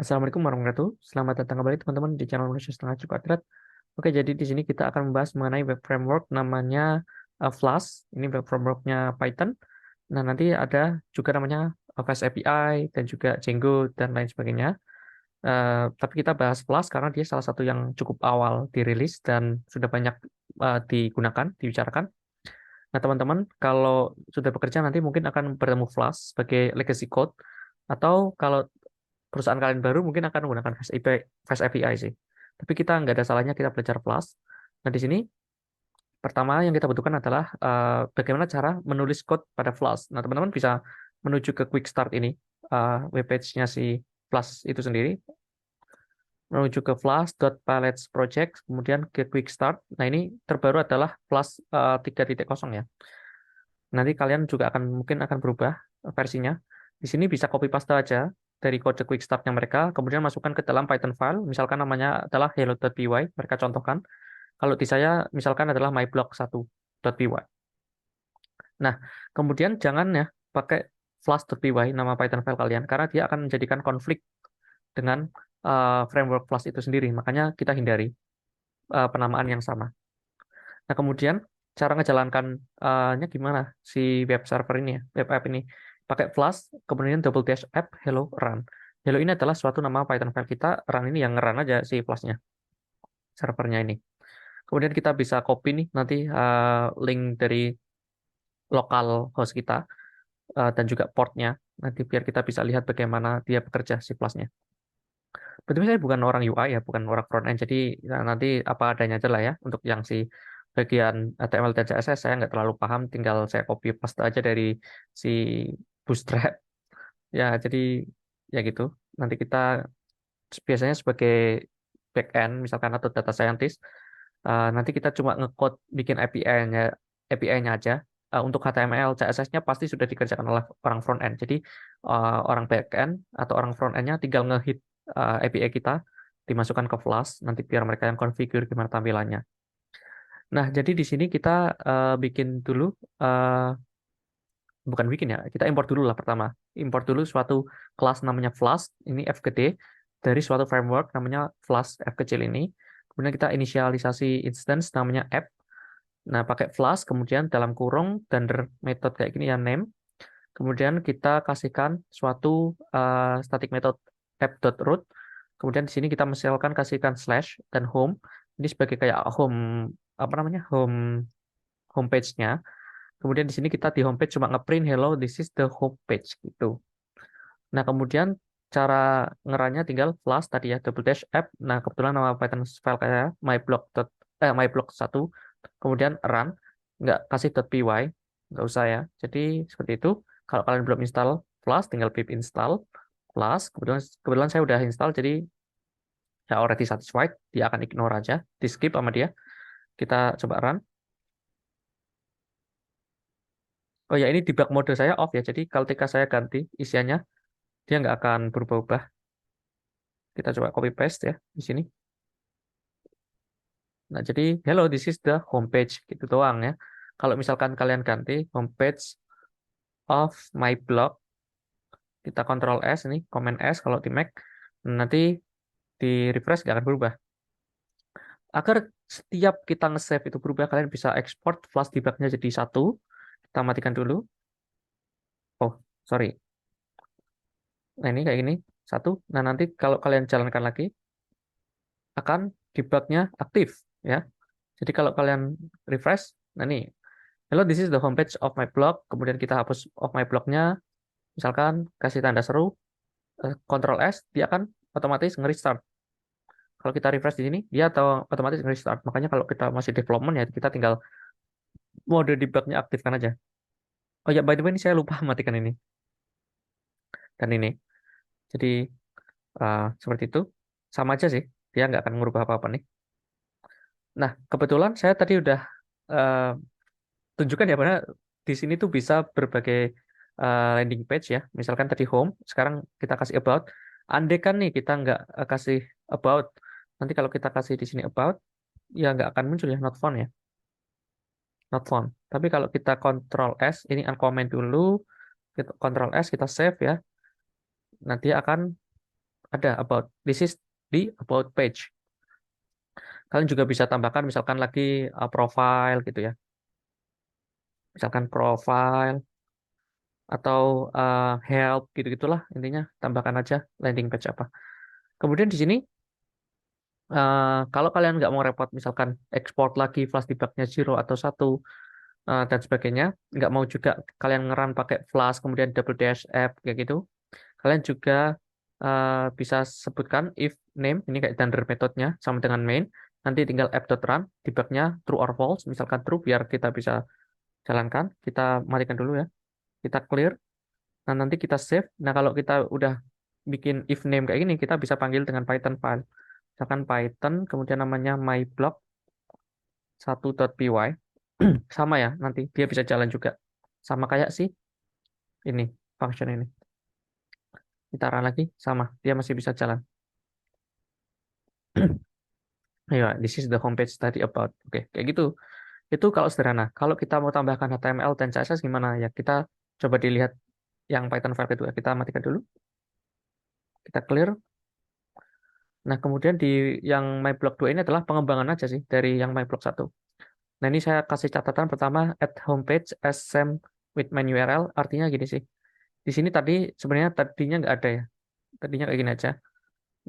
Assalamualaikum warahmatullahi wabarakatuh. Selamat datang kembali teman-teman di channel Manusia Setengah Cuadrat. Oke, jadi di sini kita akan membahas mengenai web framework namanya Flask. Ini web frameworknya Python. Nah, nanti ada juga namanya Fast API dan juga Django dan lain sebagainya. Tapi kita bahas Flask karena dia salah satu yang cukup awal dirilis dan sudah banyak digunakan, dibicarakan. Nah, teman-teman, kalau sudah bekerja nanti mungkin akan bertemu Flask sebagai legacy code, atau kalau perusahaan kalian baru mungkin akan menggunakan Fast API sih. Tapi kita nggak ada salahnya kita belajar Flask. Nah, di sini pertama yang kita butuhkan adalah bagaimana cara menulis code pada Flask. Nah, teman-teman bisa menuju ke Quick Start ini, web page-nya si Flask itu sendiri, menuju ke flask.palettes.project, kemudian ke Quick Start. Nah, ini terbaru adalah Flask 3.0 ya. Nanti kalian juga mungkin akan berubah versinya. Di sini bisa copy paste aja dari kode quick start-nya mereka, kemudian masukkan ke dalam Python file, misalkan namanya adalah hello.py, mereka contohkan. Kalau di saya misalkan adalah myblog1.py. Nah, kemudian jangan ya pakai flask.py nama Python file kalian, karena dia akan menjadikan konflik dengan framework Flask itu sendiri. Makanya kita hindari penamaan yang sama. Nah, kemudian cara ngejalankannya gimana si web server ini ya, web app ini. Pakai Flask, kemudian double dash app hello run. Hello ini adalah suatu nama Python file kita, run ini yang nge-run aja si Flask-nya, servernya ini. Kemudian kita bisa copy nih nanti link dari lokal host kita dan juga portnya, nanti biar kita bisa lihat bagaimana dia bekerja si Flask-nya. Betul, saya bukan orang UI ya, bukan orang front end, jadi ya, nanti apa adanya aja lah ya. Untuk yang si bagian HTML dan CSS saya nggak terlalu paham, tinggal saya copy paste aja dari si Bootstrap. Ya, jadi ya gitu. Nanti kita biasanya sebagai back end misalkan atau data scientist, nanti kita cuma ngecode bikin API-nya aja. Untuk HTML, CSS-nya pasti sudah dikerjakan oleh orang front end. Jadi orang back end atau orang front end-nya tinggal ngehit API kita, dimasukkan ke Flask, nanti biar mereka yang configure gimana tampilannya. Nah, jadi di sini kita bikin dulu, eh, bukan bikin ya, kita import dulu lah pertama. Import dulu suatu kelas namanya Flask, ini F gede, dari suatu framework namanya Flask F kecil ini. Kemudian kita inisialisasi instance namanya app. Nah, pakai Flask, kemudian dalam kurung dan method kayak gini ya, name. Kemudian kita kasihkan suatu static method app.root. Kemudian di sini kita misalkan kasihkan slash dan home. Ini sebagai kayak home, apa namanya, home page-nya. Kemudian di sini kita di homepage cuma ngeprint hello, this is the home page gitu. Nah, kemudian cara ngerannya tinggal Flask tadi ya, double dash app. Nah, kebetulan nama Python file kayak myblog 1, kemudian run, nggak kasih .py, nggak usah ya. Jadi seperti itu. Kalau kalian belum install Flask, tinggal pip install Flask. Kebetulan saya udah install, jadi ya already satisfied. Dia akan ignore aja, di skip sama dia. Kita coba run. Oh ya, ini debug mode saya off ya. Jadi ketika saya ganti isiannya, dia nggak akan berubah-ubah. Kita coba copy paste ya di sini. Nah, jadi hello, this is the homepage gitu doang ya. Kalau misalkan kalian ganti homepage of my blog, kita Ctrl S ini, Command S kalau di Mac, nanti di refresh nggak akan berubah. Agar setiap kita nge-save itu berubah, kalian bisa export flash debugnya jadi satu. Kita matikan dulu. Oh, sorry. Nah, ini kayak gini, satu. Nah, nanti kalau kalian jalankan lagi, akan debugnya aktif ya. Jadi kalau kalian refresh, nah ini, hello, this is the homepage of my blog. Kemudian kita hapus of my blognya, misalkan kasih tanda seru, Ctrl S, dia akan otomatis nge-restart. Kalau kita refresh di sini, dia atau otomatis nge-restart. Makanya kalau kita masih development ya, kita tinggal mode debugnya aktifkan aja. Oh ya, by the way, ini saya lupa matikan ini dan ini. Jadi seperti itu, sama aja sih. Dia nggak akan ngubah apa-apa nih. Nah, kebetulan saya tadi udah uh, tunjukkan ya, karena di sini tuh bisa berbagai landing page ya. Misalkan tadi home, sekarang kita kasih about. Andai kan nih kita nggak kasih about, nanti kalau kita kasih di sini about, ya nggak akan muncul ya, not found ya, not found. Tapi kalau kita Ctrl S, ini uncomment dulu, kita Ctrl S, kita save ya, nanti akan ada about. This is di about page. Kalian juga bisa tambahkan misalkan lagi profile gitu ya. Misalkan profile atau help gitu-gitulah intinya tambahkan aja landing page apa. Kemudian di sini kalau kalian nggak mau repot misalkan export lagi flash debugnya 0 atau 1 dan sebagainya, nggak mau juga kalian ngeran pakai flash kemudian double dash app kayak gitu, kalian juga bisa sebutkan if name ini kayak dunder metodenya sama dengan main, nanti tinggal app.run debugnya true or false, misalkan true biar kita bisa jalankan. Kita matikan dulu ya, kita clear. Nah, nanti kita save. Nah, kalau kita udah bikin if name kayak gini, kita bisa panggil dengan Python file. Misalkan Python, kemudian namanya myblog 1.py. Sama ya, nanti dia bisa jalan juga. Sama kayak sih ini, function ini. Kita run lagi, sama. Dia masih bisa jalan. Ayo, this is the homepage study about. Oke, kayak gitu. Itu kalau sederhana. Kalau kita mau tambahkan HTML dan CSS gimana ya? Kita coba dilihat yang Python file kedua. Kita matikan dulu. Kita clear. Nah, kemudian di yang MyBlog 2 ini adalah pengembangan aja sih dari yang MyBlog 1. Nah, ini saya kasih catatan pertama, add homepage as same with main URL. Artinya gini sih. Di sini tadi sebenarnya tadinya nggak ada ya. Tadinya kayak gini aja.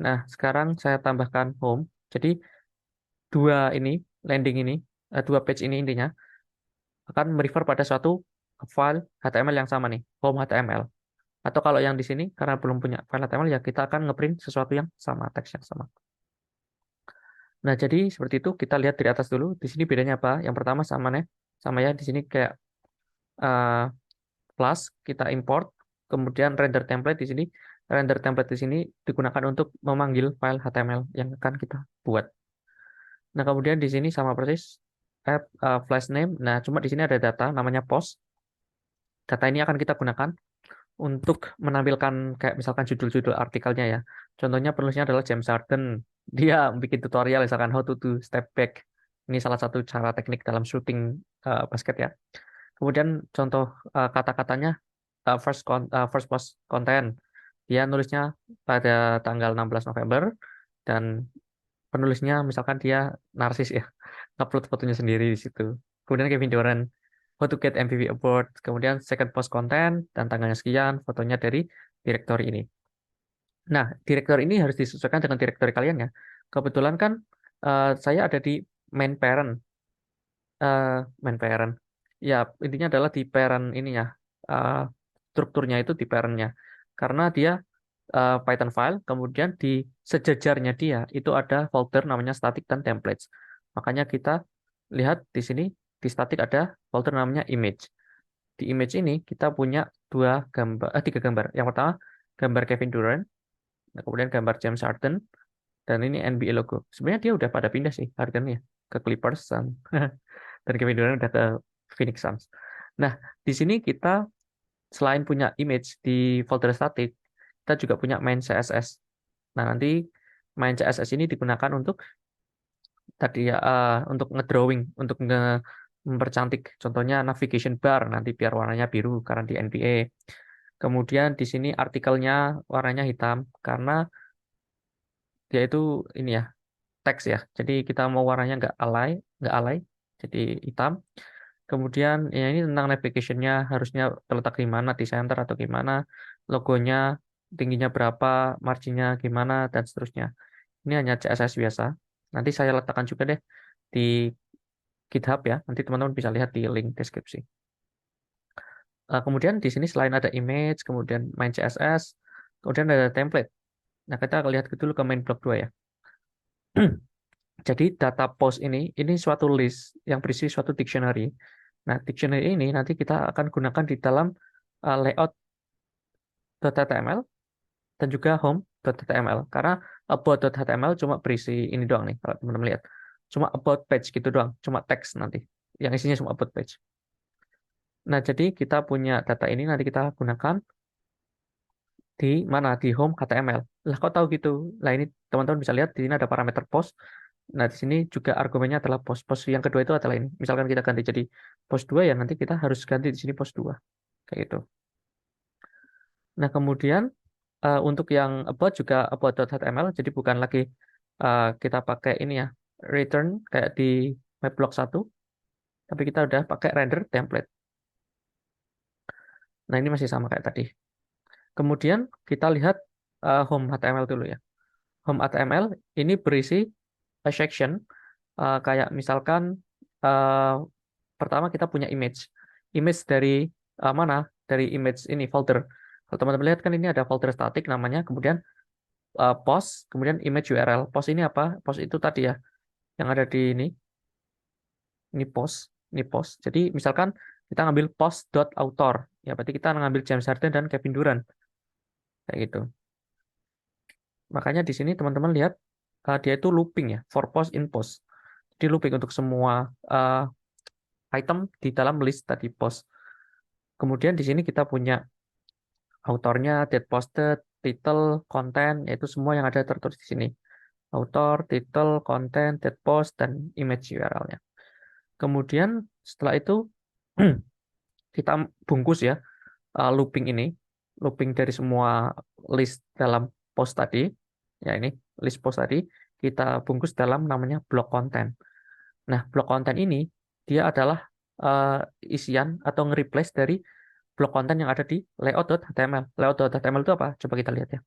Nah, sekarang saya tambahkan home. Jadi dua ini, landing ini, dua page ini intinya akan merefer pada suatu file HTML yang sama nih, home HTML. Atau kalau yang di sini, karena belum punya file HTML, ya kita akan ngeprint sesuatu yang sama, teks yang sama. Nah, jadi seperti itu kita lihat dari atas dulu. Di sini bedanya apa? Yang pertama sama nih, sama ya. Di sini kayak uh, plus kita import, kemudian render template di sini. Render template di sini digunakan untuk memanggil file HTML yang akan kita buat. Nah, kemudian di sini sama persis add flash name. Nah, cuma di sini ada data namanya post. Data ini akan kita gunakan untuk menampilkan kayak misalkan judul-judul artikelnya ya. Contohnya penulisnya adalah James Harden. Dia bikin tutorial misalkan how to do step back. Ini salah satu cara teknik dalam shooting basket ya. Kemudian contoh kata-katanya first post content. Dia nulisnya pada tanggal 16 November dan penulisnya misalkan dia narsis ya. Upload fotonya sendiri di situ. Kemudian Kevin Durant how to get MVP award, kemudian second post content dan tanggalnya sekian, fotonya dari direktori ini. Nah, direktori ini harus disesuaikan dengan direktori kalian ya. Kebetulan kan saya ada di main parent, eh, main parent. Ya, intinya adalah di parent ininya, eh, strukturnya itu di parentnya. Karena dia Python file, kemudian di sejajarnya dia itu ada folder namanya static dan templates. Makanya kita lihat di sini di static ada folder namanya image. Di image ini kita punya tiga gambar. Yang pertama gambar Kevin Durant, nah, kemudian gambar James Harden, dan ini NBA logo. Sebenarnya dia udah pada pindah sih Harden ya ke Clippers dan Kevin Durant udah ke Phoenix Suns. Nah, di sini kita selain punya image di folder static, kita juga punya main CSS. Nah, nanti main CSS ini digunakan untuk tadi ya untuk ngedrawing, untuk mempercantik. Contohnya navigation bar nanti biar warnanya biru karena di NBA. Kemudian di sini artikelnya warnanya hitam karena dia itu ini ya teks ya. Jadi kita mau warnanya nggak alay, jadi hitam. Kemudian ya ini tentang navigation-nya harusnya terletak di mana, di center atau gimana, logonya tingginya berapa, marginnya gimana dan seterusnya. Ini hanya CSS biasa. Nanti saya letakkan juga deh di GitHub ya. Nanti teman-teman bisa lihat di link deskripsi. Kemudian di sini selain ada image, kemudian main CSS, kemudian ada template. Nah, kita lihat dulu ke main blog 2 ya. Jadi data post ini suatu list yang berisi suatu dictionary. Nah, dictionary ini nanti kita akan gunakan di dalam layout.html dan juga home.html. Karena about.html cuma berisi ini doang nih, kalau teman-teman lihat. Cuma about page gitu doang, cuma teks nanti. Yang isinya cuma about page. Nah, jadi kita punya data ini nanti kita gunakan di mana? Di home HTML. Lah, kok tahu gitu? Lah, ini teman-teman bisa lihat di sini ada parameter post. Nah, di sini juga argumennya adalah post. Post yang kedua itu adalah ini. Misalkan kita ganti jadi post 2 ya nanti kita harus ganti di sini post 2. Kayak gitu. Nah, kemudian Untuk yang about juga about.html, jadi bukan lagi kita pakai ini ya, return kayak di Mapblog 1, tapi kita udah pakai render template. Nah, ini masih sama kayak tadi. Kemudian kita lihat home HTML dulu ya. Home HTML ini berisi a section, kayak misalkan uh, pertama kita punya image. Image dari mana? Dari image ini folder. Kalau teman-teman lihat kan ini ada folder static namanya, kemudian post, kemudian image URL. Post ini apa? Post itu tadi ya, yang ada di ini post, ini post. Jadi misalkan kita ngambil post.author, ya berarti kita ngambil James Harden dan Kevin Durant, kayak gitu. Makanya di sini teman-teman lihat dia itu looping ya, for post in post. Jadi looping untuk semua uh, item di dalam list tadi post. Kemudian di sini kita punya autornya, date posted, title, konten, yaitu semua yang ada tertulis di sini. Author, title, konten, date post, dan image URL-nya. Kemudian setelah itu kita bungkus ya looping ini, looping dari semua list dalam post tadi, ya ini list post tadi, kita bungkus dalam namanya blok konten. Nah, blok konten ini dia adalah isian atau nge-replace dari blok konten yang ada di layout.html. Layout.html itu apa? Coba kita lihat ya.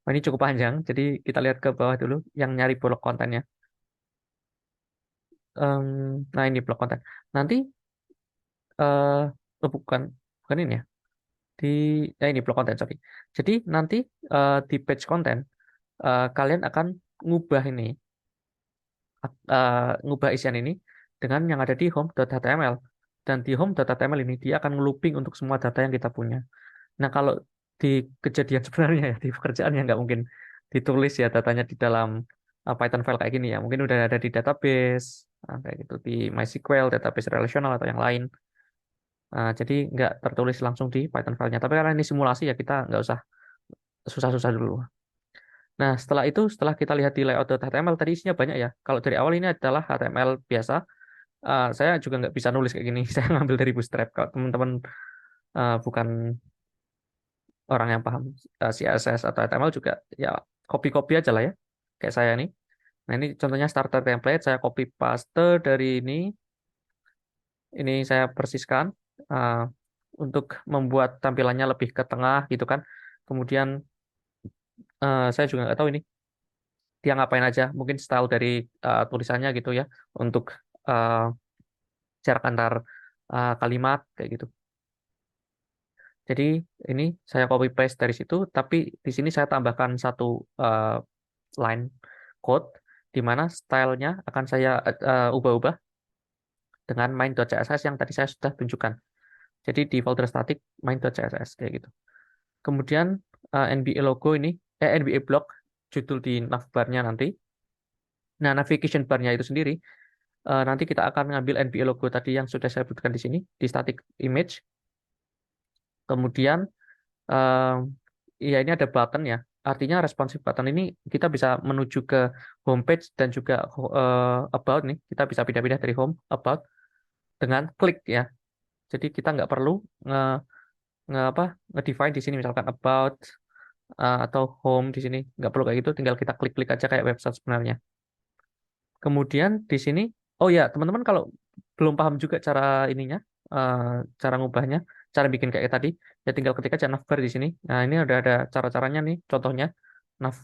Oh, ini cukup panjang, jadi kita lihat ke bawah dulu yang nyari blok kontennya. Nah, ini blok konten. Nanti, bukan, bukan ini ya. Di, ini blok konten, sorry. Jadi nanti di page konten, kalian akan ngubah ini, ngubah isian ini dengan yang ada di home.html. Dan di home.html ini dia akan looping untuk semua data yang kita punya. Nah, kalau di kejadian sebenarnya ya, di pekerjaan yang nggak mungkin ditulis ya datanya di dalam Python file kayak gini ya. Mungkin udah ada di database, kayak gitu, di MySQL, database relasional atau yang lain. Jadi nggak tertulis langsung di Python filenya. Tapi karena ini simulasi ya kita nggak usah susah-susah dulu. Nah, setelah itu, setelah kita lihat di layout.html, tadi isinya banyak ya. Kalau dari awal ini adalah HTML biasa, saya juga nggak bisa nulis kayak gini. Saya ngambil dari Bootstrap. Kalau teman-teman bukan orang yang paham CSS atau HTML juga, ya copy-copy aja lah ya. Kayak saya nih. Nah, ini contohnya starter template. Saya copy paste dari ini. Ini saya persiskan uh, untuk membuat tampilannya lebih ke tengah gitu kan. Kemudian saya juga nggak tahu ini dia ngapain aja, mungkin style dari tulisannya gitu ya, untuk uh, jarak antar kalimat kayak gitu. Jadi ini saya copy paste dari situ, tapi di sini saya tambahkan satu uh, line code di mana stylenya akan saya ubah-ubah dengan main.css yang tadi saya sudah tunjukkan. Jadi di folder static main.css kayak gitu. Kemudian NBA logo ini, NBA block judul di navbarnya nanti. Nah, navigation barnya itu sendiri nanti kita akan ngambil NBA logo tadi yang sudah saya sebutkan di sini di static image. Kemudian eh, ya ini ada button ya. Artinya responsive button ini kita bisa menuju ke homepage dan juga about nih. Kita bisa pindah-pindah dari home about dengan klik ya. Jadi kita nggak perlu nge, apa nge-define di sini misalkan about atau home di sini nggak perlu kayak gitu. Tinggal kita klik-klik aja kayak website sebenarnya. Kemudian di sini, oh ya teman-teman kalau belum paham juga cara ininya, eh, cara ngubahnya, cara bikin kayak tadi, ya tinggal ketik aja navbar di sini. Nah ini udah ada cara-caranya nih, contohnya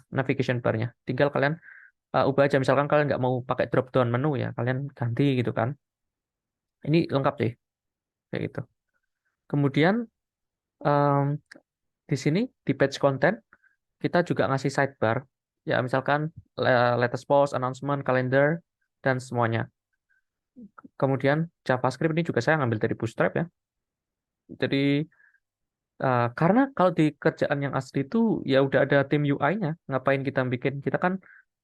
navigation barnya. Tinggal kalian ubah aja, misalkan kalian nggak mau pakai drop down menu ya, kalian ganti gitu kan. Ini lengkap sih, kayak gitu. Kemudian em, di sini di page content kita juga ngasih sidebar, ya misalkan latest post, announcement, calendar, dan semuanya. Kemudian JavaScript ini juga saya ngambil dari Bootstrap ya. Jadi karena kalau di kerjaan yang asli itu ya udah ada tim UI-nya, ngapain kita bikin? Kita kan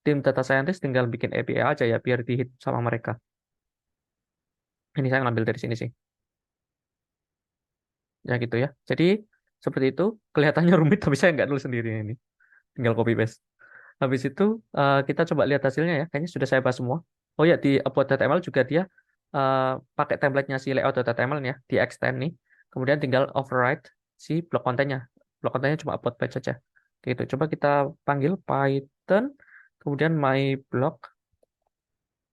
tim data scientist tinggal bikin API aja ya biar di-hit sama mereka. Ini saya ngambil dari sini sih. Ya gitu ya. Jadi seperti itu kelihatannya rumit tapi saya nggak nulis sendiri ini. Tinggal copy paste. Habis itu kita coba lihat hasilnya ya. Kayaknya sudah saya bahas semua. Oh ya di upload.html juga dia eh, pakai template-nya si layout.html ya, di extend nih. Kemudian tinggal override si blok kontennya. Blok kontennya cuma upload page saja. Gitu. Coba kita panggil Python, kemudian my blog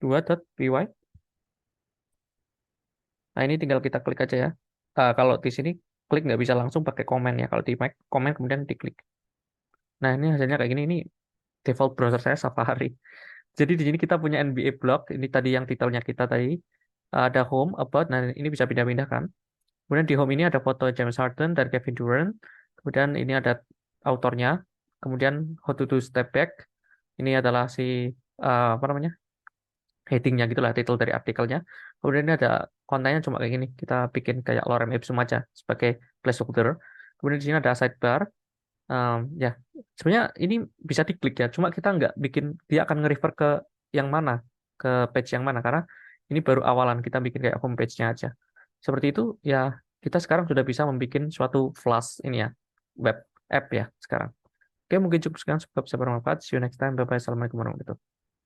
2.py. Nah, ini tinggal kita klik aja ya. Kalau di sini klik nggak bisa langsung pakai komen ya. Kalau di Mac, komen kemudian diklik. Nah, ini hasilnya kayak gini. Ini default browser saya Safari. Jadi di sini kita punya NBA blog. Ini tadi yang titelnya kita tadi. Ada home, about. Nah, ini bisa pindah-pindah kan. Kemudian di home ini ada foto James Harden dan Kevin Durant. Kemudian ini ada autornya. Kemudian how to do step back. Ini adalah si apa namanya? Headingnya gitulah, titel dari artikelnya. Kemudian ini ada kontennya cuma kayak gini. Kita bikin kayak lorem ipsum aja sebagai placeholder. Kemudian di sini ada sidebar. Ya, sebenarnya ini bisa diklik ya. Cuma kita nggak bikin, dia akan nge-refer ke yang mana, ke page yang mana. Karena ini baru awalan, kita bikin kayak homepage-nya aja. Seperti itu, ya kita sekarang sudah bisa membuat suatu Flash ini ya, web app ya sekarang. Oke, mungkin cukup sekian. Semoga bisa bermanfaat. See you next time. Bye-bye. Assalamualaikum warahmatullahi wabarakatuh.